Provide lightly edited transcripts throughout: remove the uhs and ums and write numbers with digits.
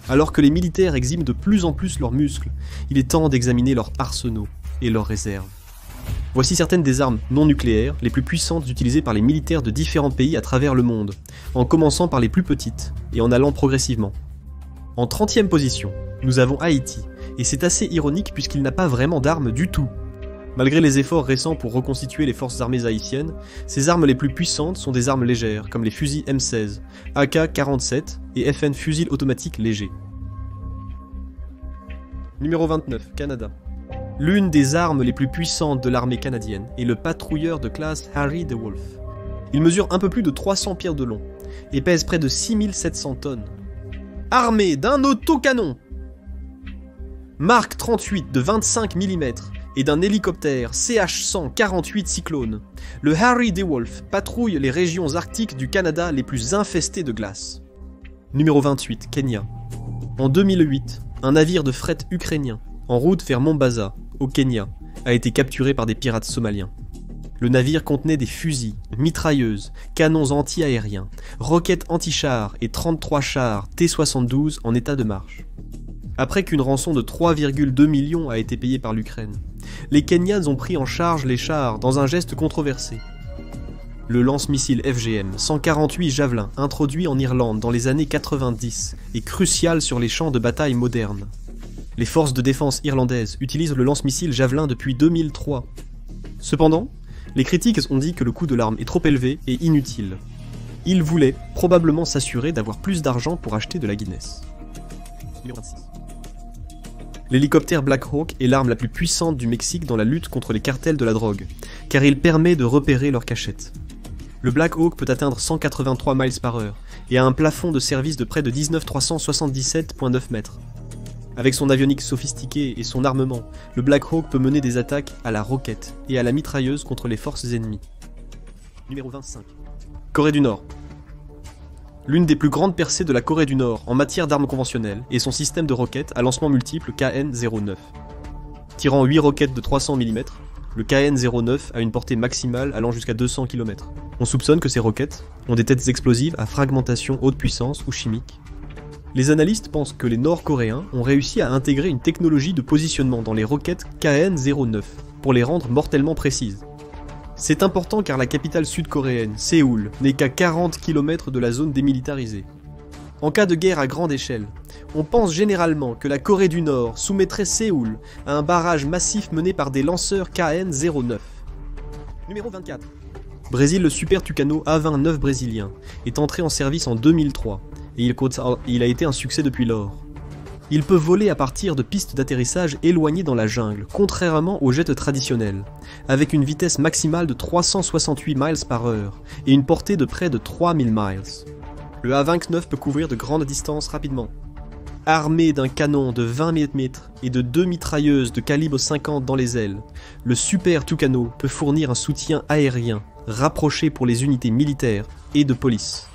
Alors que les militaires eximent de plus en plus leurs muscles, il est temps d'examiner leurs arsenaux et leurs réserves. Voici certaines des armes non nucléaires les plus puissantes utilisées par les militaires de différents pays à travers le monde, en commençant par les plus petites et en allant progressivement. En 30e position, nous avons Haïti, et c'est assez ironique puisqu'il n'a pas vraiment d'armes du tout. Malgré les efforts récents pour reconstituer les forces armées haïtiennes, ses armes les plus puissantes sont des armes légères, comme les fusils M16, AK-47 et FN fusils automatiques légers. Numéro 29, Canada. L'une des armes les plus puissantes de l'armée canadienne est le patrouilleur de classe Harry de Wolf. Il mesure un peu plus de 300 pieds de long et pèse près de 6700 tonnes. Armé d'un autocanon Mark 38 de 25 mm et d'un hélicoptère CH-148 Cyclone, le Harry de Wolf patrouille les régions arctiques du Canada les plus infestées de glace. Numéro 28, Kenya. En 2008, un navire de fret ukrainien, en route vers Mombasa, au Kenya, a été capturé par des pirates somaliens. Le navire contenait des fusils, mitrailleuses, canons anti-aériens, roquettes anti-chars et 33 chars T-72 en état de marche. Après qu'une rançon de 3,2 millions a été payée par l'Ukraine, les Kenyans ont pris en charge les chars dans un geste controversé. Le lance-missile FGM-148 Javelin, introduit en Irlande dans les années 90, est crucial sur les champs de bataille modernes. Les forces de défense irlandaises utilisent le lance-missile Javelin depuis 2003. Cependant, les critiques ont dit que le coût de l'arme est trop élevé et inutile. Ils voulaient probablement s'assurer d'avoir plus d'argent pour acheter de la Guinness. L'hélicoptère Black Hawk est l'arme la plus puissante du Mexique dans la lutte contre les cartels de la drogue, car il permet de repérer leurs cachettes. Le Black Hawk peut atteindre 183 miles par heure et a un plafond de service de près de 19 377,9 mètres. Avec son avionique sophistiquée et son armement, le Black Hawk peut mener des attaques à la roquette et à la mitrailleuse contre les forces ennemies. Numéro 25. Corée du Nord. L'une des plus grandes percées de la Corée du Nord en matière d'armes conventionnelles est son système de roquettes à lancement multiple KN-09. Tirant 8 roquettes de 300 mm, le KN-09 a une portée maximale allant jusqu'à 200 km. On soupçonne que ces roquettes ont des têtes explosives à fragmentation haute puissance ou chimique. Les analystes pensent que les Nord-Coréens ont réussi à intégrer une technologie de positionnement dans les roquettes KN-09 pour les rendre mortellement précises. C'est important car la capitale sud-coréenne, Séoul, n'est qu'à 40 km de la zone démilitarisée. En cas de guerre à grande échelle, on pense généralement que la Corée du Nord soumettrait Séoul à un barrage massif mené par des lanceurs KN-09. Numéro 24. Brésil, le Super Tucano A-29 brésilien est entré en service en 2003 et il a été un succès depuis lors. Il peut voler à partir de pistes d'atterrissage éloignées dans la jungle, contrairement aux jets traditionnels, avec une vitesse maximale de 368 miles par heure et une portée de près de 3000 miles. Le A-29 peut couvrir de grandes distances rapidement. Armé d'un canon de 20 mm et de 2 mitrailleuses de calibre 50 dans les ailes, le Super Tucano peut fournir un soutien aérien rapproché pour les unités militaires et de police.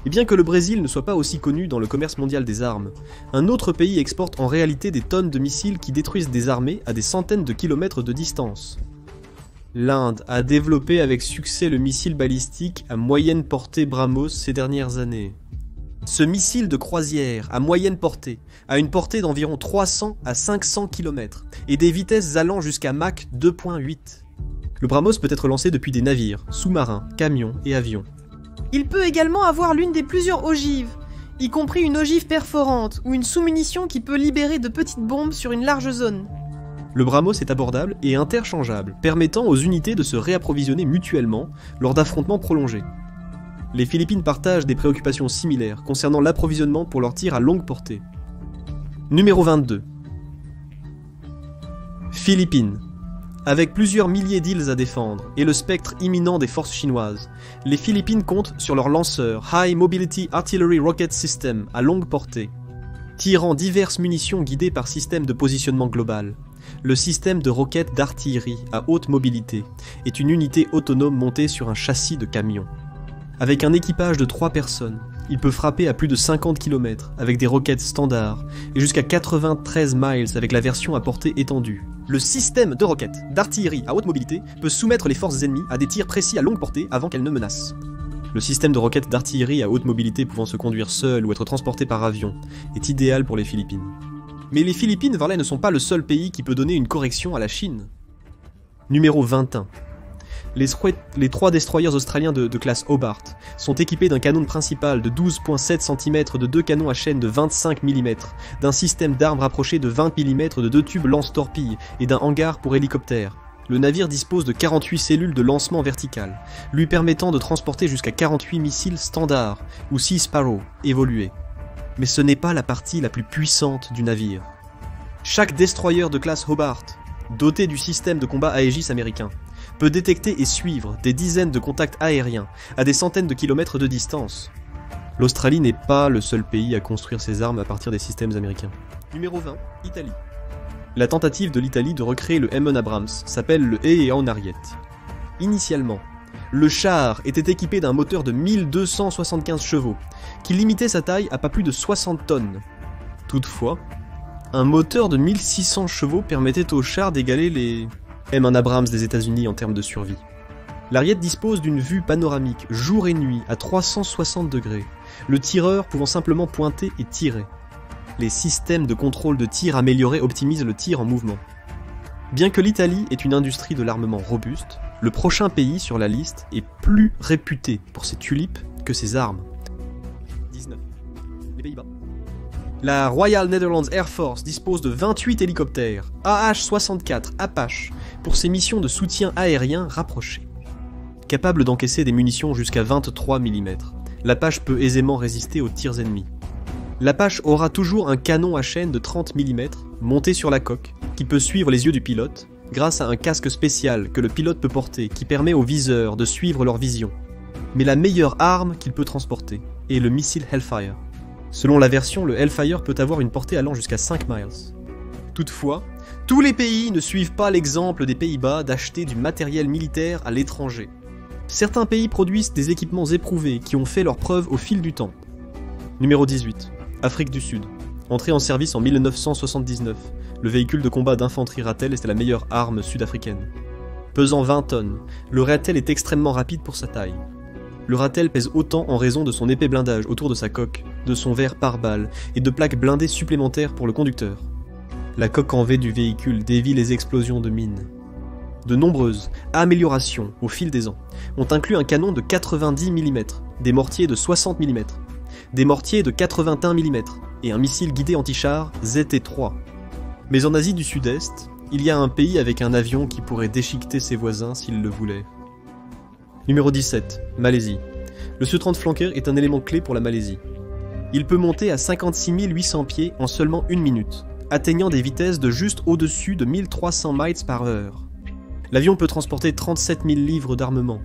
Et bien que le Brésil ne soit pas aussi connu dans le commerce mondial des armes, un autre pays exporte en réalité des tonnes de missiles qui détruisent des armées à des centaines de kilomètres de distance. L'Inde a développé avec succès le missile balistique à moyenne portée BrahMos ces dernières années. Ce missile de croisière à moyenne portée a une portée d'environ 300 à 500 km et des vitesses allant jusqu'à Mach 2.8. Le BrahMos peut être lancé depuis des navires, sous-marins, camions et avions. Il peut également avoir l'une des plusieurs ogives, y compris une ogive perforante ou une sous-munition qui peut libérer de petites bombes sur une large zone. Le BrahMos est abordable et interchangeable, permettant aux unités de se réapprovisionner mutuellement lors d'affrontements prolongés. Les Philippines partagent des préoccupations similaires concernant l'approvisionnement pour leurs tirs à longue portée. Numéro 22. Philippines. Avec plusieurs milliers d'îles à défendre et le spectre imminent des forces chinoises, les Philippines comptent sur leur lanceur High Mobility Artillery Rocket System à longue portée. Tirant diverses munitions guidées par système de positionnement global, le système de roquettes d'artillerie à haute mobilité est une unité autonome montée sur un châssis de camion. Avec un équipage de 3 personnes, il peut frapper à plus de 50 km avec des roquettes standards et jusqu'à 93 miles avec la version à portée étendue. Le système de roquettes d'artillerie à haute mobilité peut soumettre les forces ennemies à des tirs précis à longue portée avant qu'elles ne menacent. Le système de roquettes d'artillerie à haute mobilité pouvant se conduire seul ou être transporté par avion est idéal pour les Philippines. Mais les Philippines, Varley, ne sont pas le seul pays qui peut donner une correction à la Chine. Numéro 21. Les 3 destroyers australiens de classe Hobart sont équipés d'un canon principal de 12,7 cm, de 2 canons à chaîne de 25 mm, d'un système d'armes rapproché de 20 mm, de 2 tubes lance-torpilles et d'un hangar pour hélicoptères. Le navire dispose de 48 cellules de lancement vertical, lui permettant de transporter jusqu'à 48 missiles standards ou 6 Sparrow évolués. Mais ce n'est pas la partie la plus puissante du navire. Chaque destroyer de classe Hobart, doté du système de combat Aegis américain, peut détecter et suivre des dizaines de contacts aériens à des centaines de kilomètres de distance. L'Australie n'est pas le seul pays à construire ses armes à partir des systèmes américains. Numéro 20, Italie. La tentative de l'Italie de recréer le M1 Abrams s'appelle le Aeon Harriet. Initialement, le char était équipé d'un moteur de 1275 chevaux, qui limitait sa taille à pas plus de 60 tonnes. Toutefois, un moteur de 1600 chevaux permettait au char d'égaler les M1 Abrams des États-Unis en termes de survie. L'Harriet dispose d'une vue panoramique jour et nuit à 360 degrés, le tireur pouvant simplement pointer et tirer. Les systèmes de contrôle de tir améliorés optimisent le tir en mouvement. Bien que l'Italie est une industrie de l'armement robuste, le prochain pays sur la liste est plus réputé pour ses tulipes que ses armes. 19. Les Pays-Bas. La Royal Netherlands Air Force dispose de 28 hélicoptères AH-64 Apache pour ses missions de soutien aérien rapprochées. Capable d'encaisser des munitions jusqu'à 23 mm, l'Apache peut aisément résister aux tirs ennemis. L'Apache aura toujours un canon à chaîne de 30 mm monté sur la coque, qui peut suivre les yeux du pilote, grâce à un casque spécial que le pilote peut porter qui permet aux viseurs de suivre leur vision. Mais la meilleure arme qu'il peut transporter est le missile Hellfire. Selon la version, le Hellfire peut avoir une portée allant jusqu'à 5 miles. Toutefois, tous les pays ne suivent pas l'exemple des Pays-Bas d'acheter du matériel militaire à l'étranger. Certains pays produisent des équipements éprouvés qui ont fait leurs preuves au fil du temps. Numéro 18. Afrique du Sud. Entré en service en 1979, le véhicule de combat d'infanterie Ratel est la meilleure arme sud-africaine. Pesant 20 tonnes, le Ratel est extrêmement rapide pour sa taille. Le Ratel pèse autant en raison de son épais blindage autour de sa coque, de son verre pare-balles et de plaques blindées supplémentaires pour le conducteur. La coque en V du véhicule dévie les explosions de mines. De nombreuses améliorations au fil des ans ont inclus un canon de 90 mm, des mortiers de 60 mm, des mortiers de 81 mm et un missile guidé anti-char ZT-3. Mais en Asie du Sud-Est, il y a un pays avec un avion qui pourrait déchiqueter ses voisins s'il le voulait. Numéro 17. Malaisie. Le Su-30 Flanker est un élément clé pour la Malaisie. Il peut monter à 56 800 pieds en seulement 1 minute, atteignant des vitesses de juste au-dessus de 1300 miles par heure. L'avion peut transporter 37 000 livres d'armement.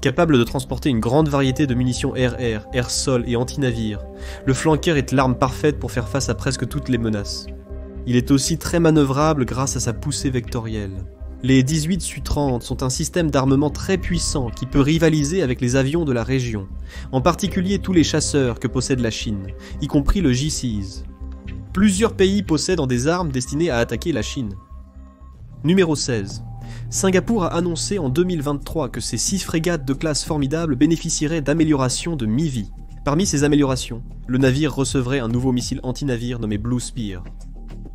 Capable de transporter une grande variété de munitions air-air, air-sol et anti-navire, le Flanker est l'arme parfaite pour faire face à presque toutes les menaces. Il est aussi très manœuvrable grâce à sa poussée vectorielle. Les 18 Su-30 sont un système d'armement très puissant qui peut rivaliser avec les avions de la région, en particulier tous les chasseurs que possède la Chine, y compris le J-6. Plusieurs pays possèdent des armes destinées à attaquer la Chine. Numéro 16. Singapour a annoncé en 2023 que ses 6 frégates de classe formidable bénéficieraient d'améliorations de mi-vie. Parmi ces améliorations, le navire recevrait un nouveau missile anti-navire nommé Blue Spear.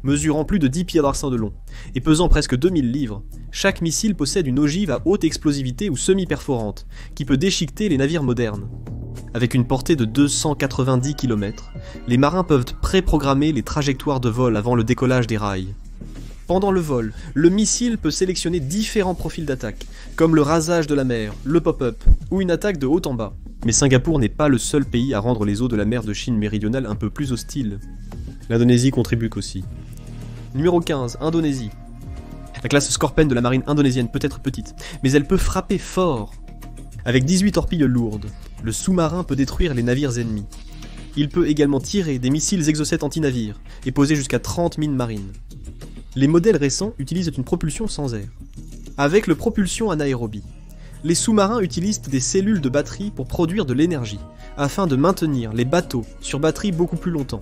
Mesurant plus de 10 pieds d'arçon de long et pesant presque 2000 livres, chaque missile possède une ogive à haute explosivité ou semi-perforante qui peut déchiqueter les navires modernes. Avec une portée de 290 km, les marins peuvent préprogrammer les trajectoires de vol avant le décollage des rails. Pendant le vol, le missile peut sélectionner différents profils d'attaque, comme le rasage de la mer, le pop-up ou une attaque de haut en bas. Mais Singapour n'est pas le seul pays à rendre les eaux de la mer de Chine méridionale un peu plus hostiles. L'Indonésie contribue qu'aussi. Numéro 15, Indonésie. La classe Scorpion de la marine indonésienne peut être petite, mais elle peut frapper fort. Avec 18 torpilles lourdes, le sous-marin peut détruire les navires ennemis. Il peut également tirer des missiles exocètes anti-navires et poser jusqu'à 30 mines marines. Les modèles récents utilisent une propulsion sans air. Avec le propulsion anaérobie, les sous-marins utilisent des cellules de batterie pour produire de l'énergie, afin de maintenir les bateaux sur batterie beaucoup plus longtemps.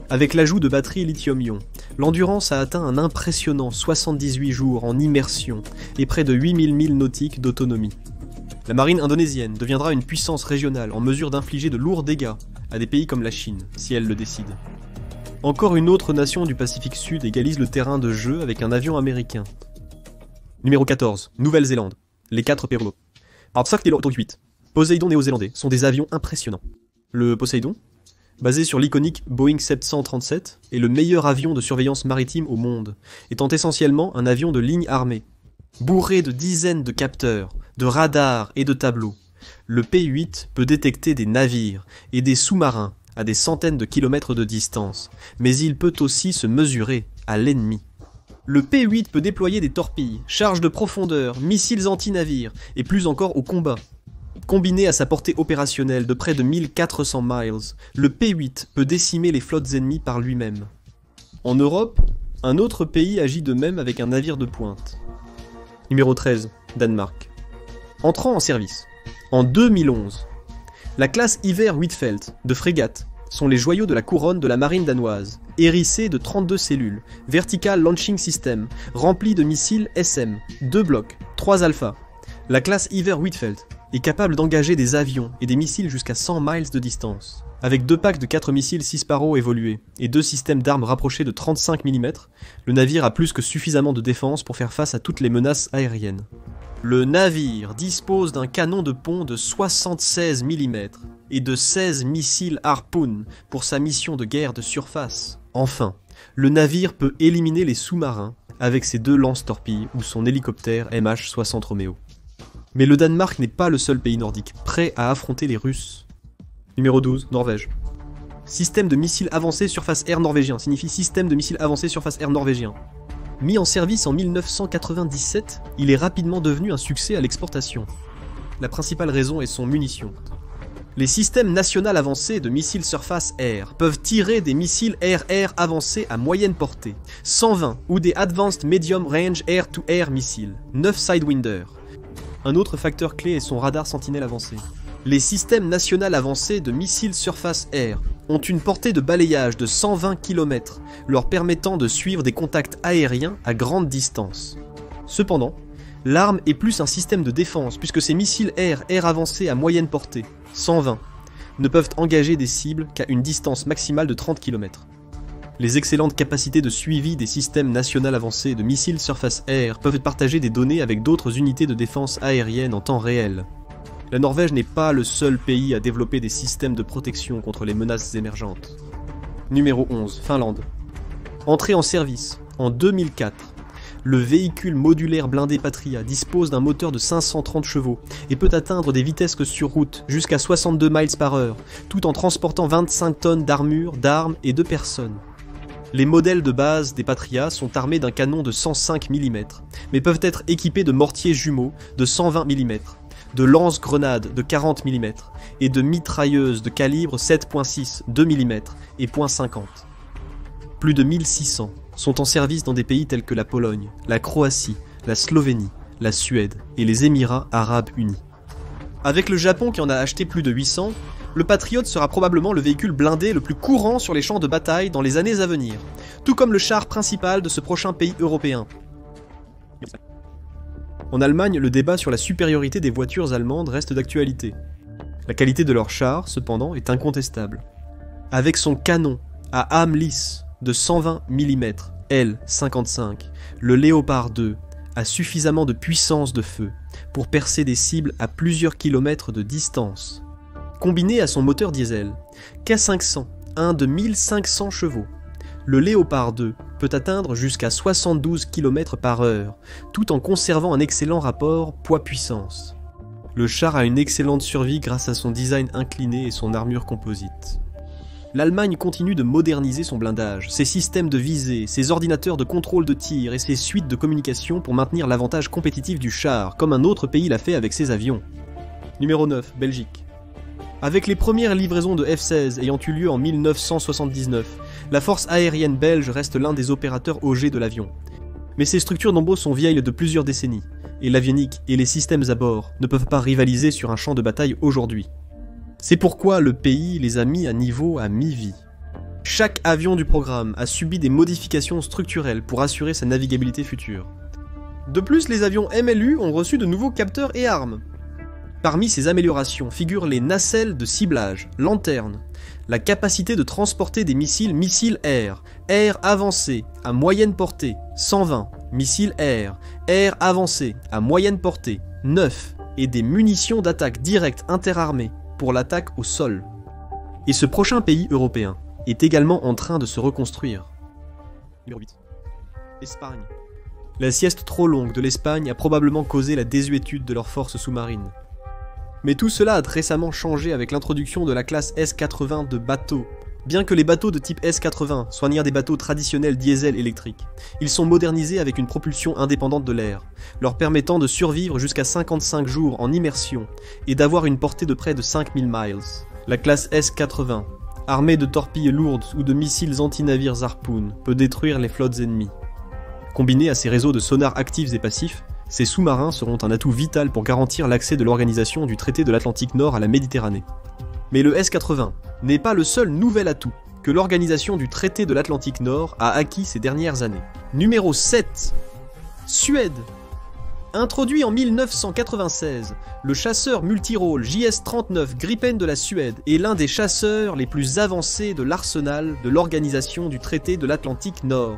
Avec l'ajout de batteries lithium-ion, l'endurance a atteint un impressionnant 78 jours en immersion et près de 8000 milles nautiques d'autonomie. La marine indonésienne deviendra une puissance régionale en mesure d'infliger de lourds dégâts à des pays comme la Chine, si elle le décide. Encore une autre nation du Pacifique Sud égalise le terrain de jeu avec un avion américain. Numéro 14, Nouvelle-Zélande. Les 4 Perlo. Poséidon néo-zélandais sont des avions impressionnants. Le Poséidon, basé sur l'iconique Boeing 737, est le meilleur avion de surveillance maritime au monde, étant essentiellement un avion de ligne armée. Bourré de dizaines de capteurs, de radars et de tableaux, le P-8 peut détecter des navires et des sous-marins à des centaines de kilomètres de distance, mais il peut aussi se mesurer à l'ennemi. Le P-8 peut déployer des torpilles, charges de profondeur, missiles anti-navires et plus encore au combat. Combiné à sa portée opérationnelle de près de 1400 miles, le P-8 peut décimer les flottes ennemies par lui-même. En Europe, un autre pays agit de même avec un navire de pointe. Numéro 13, Danemark. Entrant en service. En 2011, la classe Iver Huitfeldt de frégate sont les joyaux de la couronne de la marine danoise, hérissés de 32 cellules, Vertical Launching System, remplis de missiles SM, 2 blocs, 3 alpha. La classe Iver Huitfeldt est capable d'engager des avions et des missiles jusqu'à 100 miles de distance. Avec 2 packs de 4 missiles 6 Sparrow évolués et 2 systèmes d'armes rapprochés de 35 mm, le navire a plus que suffisamment de défense pour faire face à toutes les menaces aériennes. Le navire dispose d'un canon de pont de 76 mm et de 16 missiles Harpoon pour sa mission de guerre de surface. Enfin, le navire peut éliminer les sous-marins avec ses 2 lance-torpilles ou son hélicoptère MH-60 Romeo. Mais le Danemark n'est pas le seul pays nordique prêt à affronter les Russes. Numéro 12, Norvège. Système de missiles avancés surface-air norvégien signifie système de missiles avancés surface-air norvégien. Mis en service en 1997, il est rapidement devenu un succès à l'exportation. La principale raison est son munition. Les systèmes nationaux avancés de missiles surface-air peuvent tirer des missiles air-air avancés à moyenne portée, 120 ou des Advanced Medium Range Air-to-Air Missiles, 9 Sidewinder. Un autre facteur clé est son radar sentinelle avancé. Les systèmes nationaux avancés de missiles surface-air ont une portée de balayage de 120 km, leur permettant de suivre des contacts aériens à grande distance. Cependant, l'arme est plus un système de défense puisque ces missiles air-air avancés à moyenne portée, 120, ne peuvent engager des cibles qu'à une distance maximale de 30 km. Les excellentes capacités de suivi des systèmes nationaux avancés de missiles surface-air peuvent partager des données avec d'autres unités de défense aérienne en temps réel. La Norvège n'est pas le seul pays à développer des systèmes de protection contre les menaces émergentes. Numéro 11, Finlande. Entré en service en 2004, le véhicule modulaire blindé Patria dispose d'un moteur de 530 chevaux et peut atteindre des vitesses sur route jusqu'à 62 miles par heure, tout en transportant 25 tonnes d'armure, d'armes et de personnes. Les modèles de base des Patria sont armés d'un canon de 105 mm, mais peuvent être équipés de mortiers jumeaux de 120 mm, de lance-grenades de 40 mm et de mitrailleuses de calibre 7.6, 2 mm et .50. Plus de 1600 sont en service dans des pays tels que la Pologne, la Croatie, la Slovénie, la Suède et les Émirats Arabes Unis. Avec le Japon qui en a acheté plus de 800, le Patriot sera probablement le véhicule blindé le plus courant sur les champs de bataille dans les années à venir, tout comme le char principal de ce prochain pays européen. En Allemagne, le débat sur la supériorité des voitures allemandes reste d'actualité. La qualité de leurs chars, cependant, est incontestable. Avec son canon à âme lisse de 120 mm L55, le Léopard 2 a suffisamment de puissance de feu pour percer des cibles à plusieurs kilomètres de distance. Combiné à son moteur diesel, K500, un de 1500 chevaux, le Léopard 2 peut atteindre jusqu'à 72 km/h, tout en conservant un excellent rapport poids-puissance. Le char a une excellente survie grâce à son design incliné et son armure composite. L'Allemagne continue de moderniser son blindage, ses systèmes de visée, ses ordinateurs de contrôle de tir et ses suites de communication pour maintenir l'avantage compétitif du char, comme un autre pays l'a fait avec ses avions. Numéro 9, Belgique. Avec les premières livraisons de F-16 ayant eu lieu en 1979, la force aérienne belge reste l'un des opérateurs OG de l'avion. Mais ces structures nombreuses sont vieilles de plusieurs décennies, et l'avionique et les systèmes à bord ne peuvent pas rivaliser sur un champ de bataille aujourd'hui. C'est pourquoi le pays les a mis à niveau à mi-vie. Chaque avion du programme a subi des modifications structurelles pour assurer sa navigabilité future. De plus, les avions MLU ont reçu de nouveaux capteurs et armes. Parmi ces améliorations figurent les nacelles de ciblage, lanternes, la capacité de transporter des missiles air, air avancé à moyenne portée, 120, missiles air avancé à moyenne portée, 9, et des munitions d'attaque directe interarmées pour l'attaque au sol. Et ce prochain pays européen est également en train de se reconstruire. Numéro 8. Espagne. La sieste trop longue de l'Espagne a probablement causé la désuétude de leurs forces sous-marines. Mais tout cela a récemment changé avec l'introduction de la classe S-80 de bateaux. Bien que les bateaux de type S-80 soient des bateaux traditionnels diesel électriques, ils sont modernisés avec une propulsion indépendante de l'air, leur permettant de survivre jusqu'à 55 jours en immersion et d'avoir une portée de près de 5000 miles. La classe S-80, armée de torpilles lourdes ou de missiles anti-navires Harpoon, peut détruire les flottes ennemies. Combinée à ses réseaux de sonars actifs et passifs, ces sous-marins seront un atout vital pour garantir l'accès de l'organisation du traité de l'Atlantique Nord à la Méditerranée. Mais le S-80 n'est pas le seul nouvel atout que l'organisation du traité de l'Atlantique Nord a acquis ces dernières années. Numéro 7. Suède. Introduit en 1996, le chasseur multirôle JS-39 Gripen de la Suède est l'un des chasseurs les plus avancés de l'arsenal de l'organisation du traité de l'Atlantique Nord.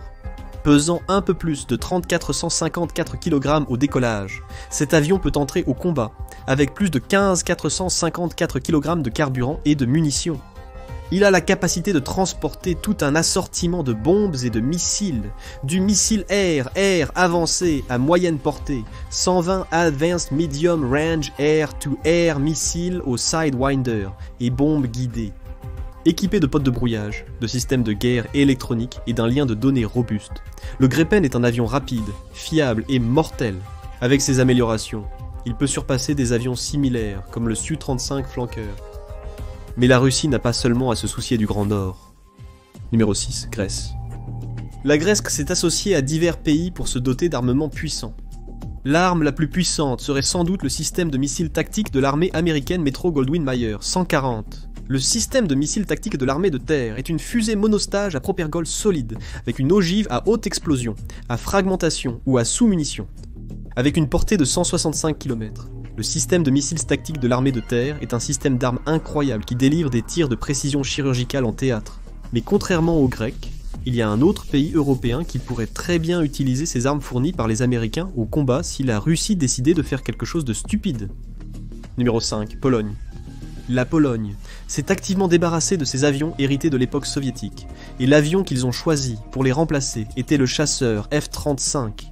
Pesant un peu plus de 3454 kg au décollage, cet avion peut entrer au combat avec plus de 454 kg de carburant et de munitions. Il a la capacité de transporter tout un assortiment de bombes et de missiles, du missile air avancé à moyenne portée, 120 Advanced Medium Range Air-to-Air missiles au Sidewinder et bombes guidées. Équipé de pods de brouillage, de systèmes de guerre électroniques et d'un lien de données robuste, le Gripen est un avion rapide, fiable et mortel. Avec ses améliorations, il peut surpasser des avions similaires comme le Su-35 Flanker. Mais la Russie n'a pas seulement à se soucier du Grand Nord. Numéro 6, Grèce. La Grèce s'est associée à divers pays pour se doter d'armements puissants. L'arme la plus puissante serait sans doute le système de missiles tactiques de l'armée américaine Metro-Goldwyn-Mayer 140. Le système de missiles tactiques de l'armée de terre est une fusée monostage à propergol solide, avec une ogive à haute explosion, à fragmentation ou à sous-munition. Avec une portée de 165 km, le système de missiles tactiques de l'armée de terre est un système d'armes incroyable qui délivre des tirs de précision chirurgicale en théâtre. Mais contrairement aux Grecs, il y a un autre pays européen qui pourrait très bien utiliser ces armes fournies par les Américains au combat si la Russie décidait de faire quelque chose de stupide. Numéro 5, Pologne. La Pologne s'est activement débarrassée de ces avions hérités de l'époque soviétique, et l'avion qu'ils ont choisi pour les remplacer était le chasseur F-35.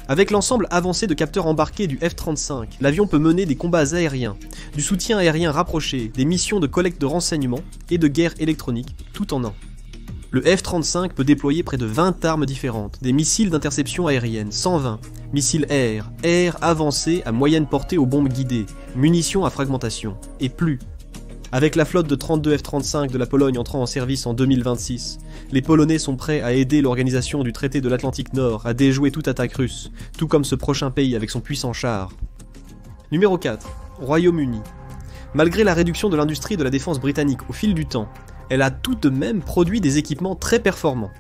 Avec l'ensemble avancé de capteurs embarqués du F-35, l'avion peut mener des combats aériens, du soutien aérien rapproché, des missions de collecte de renseignements et de guerre électronique, tout en un. Le F-35 peut déployer près de 20 armes différentes, des missiles d'interception aérienne, 120, missiles air avancés à moyenne portée aux bombes guidées, munitions à fragmentation, et plus. Avec la flotte de 32 F-35 de la Pologne entrant en service en 2026, les Polonais sont prêts à aider l'organisation du traité de l'Atlantique Nord à déjouer toute attaque russe, tout comme ce prochain pays avec son puissant char. Numéro 4. Royaume-Uni. Malgré la réduction de l'industrie de la défense britannique au fil du temps, elle a tout de même produit des équipements très performants.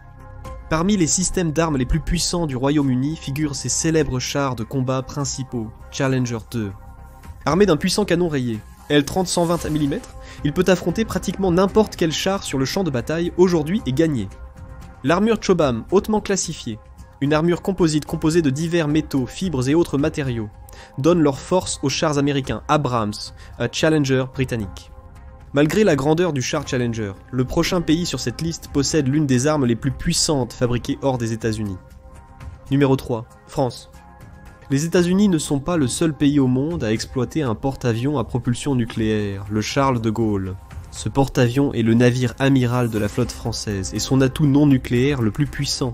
Parmi les systèmes d'armes les plus puissants du Royaume-Uni figurent ses célèbres chars de combat principaux, Challenger 2. Armé d'un puissant canon rayé, L30-120 mm, il peut affronter pratiquement n'importe quel char sur le champ de bataille aujourd'hui et gagner. L'armure Chobham, hautement classifiée, une armure composite composée de divers métaux, fibres et autres matériaux, donne leur force aux chars américains Abrams, un Challenger britannique. Malgré la grandeur du char Challenger, le prochain pays sur cette liste possède l'une des armes les plus puissantes fabriquées hors des États-Unis. Numéro 3. France. Les États-Unis ne sont pas le seul pays au monde à exploiter un porte-avions à propulsion nucléaire, le Charles de Gaulle. Ce porte-avions est le navire amiral de la flotte française et son atout non nucléaire le plus puissant.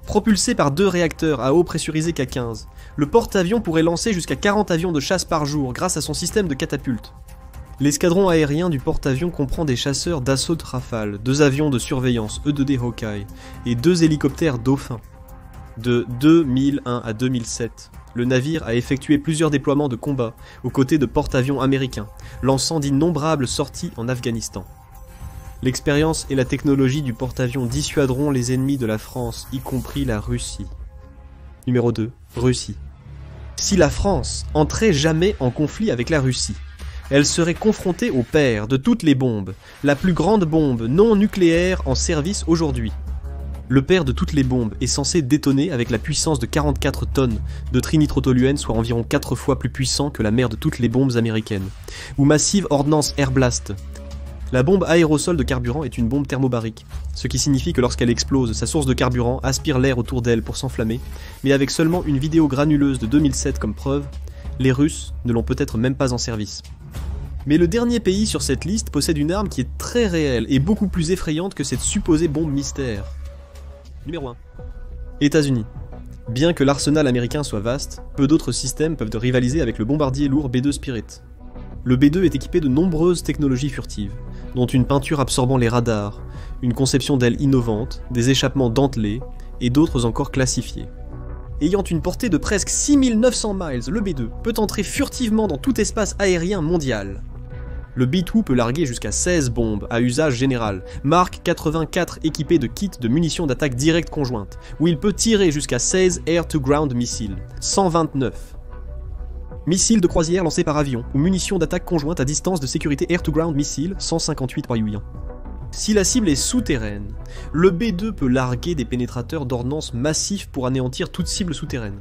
Propulsé par 2 réacteurs à eau pressurisée K15, le porte-avions pourrait lancer jusqu'à 40 avions de chasse par jour grâce à son système de catapulte. L'escadron aérien du porte-avions comprend des chasseurs d'assaut Rafale, 2 avions de surveillance E-2D Hawkeye et 2 hélicoptères Dauphin. De 2001 à 2007, le navire a effectué plusieurs déploiements de combat aux côtés de porte-avions américains, lançant d'innombrables sorties en Afghanistan. L'expérience et la technologie du porte-avions dissuaderont les ennemis de la France, y compris la Russie. Numéro 2. Russie. Si la France entrait jamais en conflit avec la Russie, elle serait confrontée au père de toutes les bombes, la plus grande bombe non nucléaire en service aujourd'hui. Le père de toutes les bombes est censé détonner avec la puissance de 44 tonnes de trinitrotoluène, soit environ 4 fois plus puissant que la mère de toutes les bombes américaines. Ou Massive Ordnance Air Blast. La bombe aérosol de carburant est une bombe thermobarique, ce qui signifie que lorsqu'elle explose, sa source de carburant aspire l'air autour d'elle pour s'enflammer, mais avec seulement une vidéo granuleuse de 2007 comme preuve, les Russes ne l'ont peut-être même pas en service. Mais le dernier pays sur cette liste possède une arme qui est très réelle et beaucoup plus effrayante que cette supposée bombe mystère. Numéro 1. États-Unis. Bien que l'arsenal américain soit vaste, peu d'autres systèmes peuvent rivaliser avec le bombardier lourd B-2 Spirit. Le B-2 est équipé de nombreuses technologies furtives, dont une peinture absorbant les radars, une conception d'ailes innovante, des échappements dentelés, et d'autres encore classifiés. Ayant une portée de presque 6900 miles, le B-2 peut entrer furtivement dans tout espace aérien mondial. Le B-2 peut larguer jusqu'à 16 bombes à usage général, Mark 84 équipé de kits de munitions d'attaque directe conjointe, où il peut tirer jusqu'à 16 air-to-ground missiles, 129. Missiles de croisière lancés par avion, ou munitions d'attaque conjointe à distance de sécurité air-to-ground missiles, 158 par Yuyan. Si la cible est souterraine, le B-2 peut larguer des pénétrateurs d'ordnance massifs pour anéantir toute cible souterraine.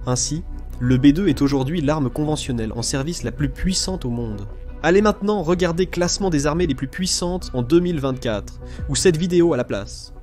Ainsi, le B-2 est aujourd'hui l'arme conventionnelle en service la plus puissante au monde. Allez maintenant regarder classement des armées les plus puissantes en 2024, ou cette vidéo à la place.